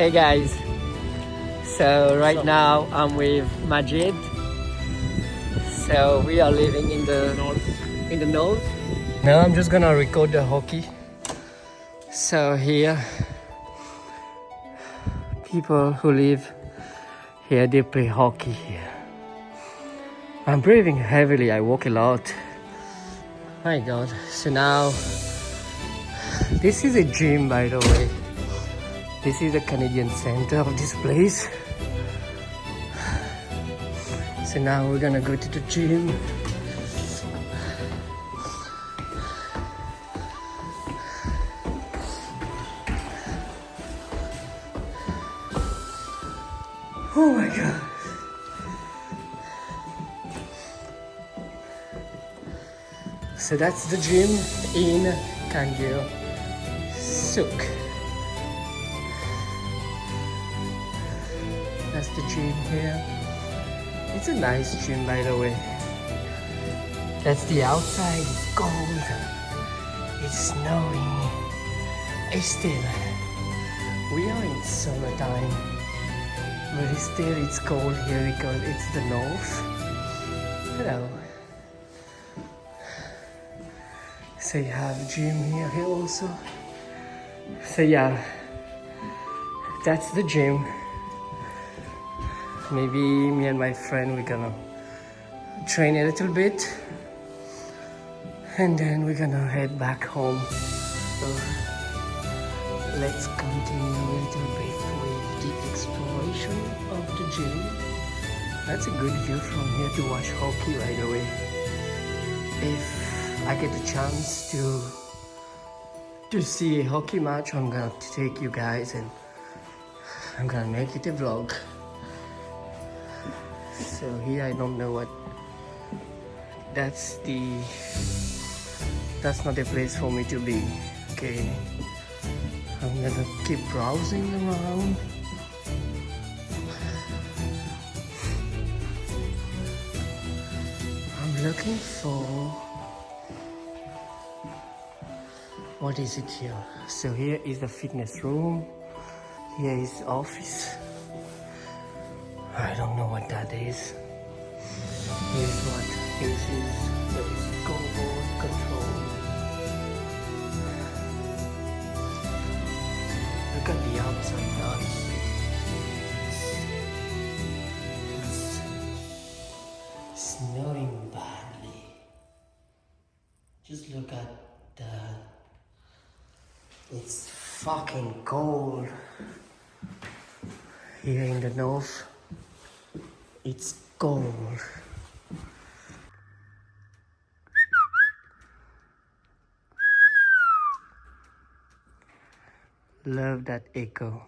Hey guys, so right now I'm with Majid. So we are living in the north. Now I'm just gonna record the hockey. So here, people who live here, they play hockey here. I'm breathing heavily, I walk a lot. My god. So now, this is a gym, by the way. This is the Canadian center of this place. So now we're gonna go to the gym. Oh my god. So that's the gym in Kangirsuk. That's the gym here. It's a nice gym, by the way. That's the outside. It's cold. It's snowing. It's still. We are in summertime, but it's cold here because it's the north. Hello. So you have a gym here also. So yeah, that's the gym. Maybe me and my friend, we're gonna train a little bit and then we're gonna head back home. So let's continue a little bit with the exploration of the gym. That's a good view from here to watch hockey, by the way. If I get a chance to see a hockey match, I'm gonna take you guys and I'm gonna make it a vlog. So here I don't know what that's not a place for me to be. Okay, I'm gonna keep browsing around. I'm looking for, what is it here? So here is the fitness room. Here is the office. I don't know what that is. Here's what this is. There is scoreboard control. Look at the outside, guys. It's snowing badly. Just look at that. It's fucking cold. Here in the north, it's cold. Love that echo.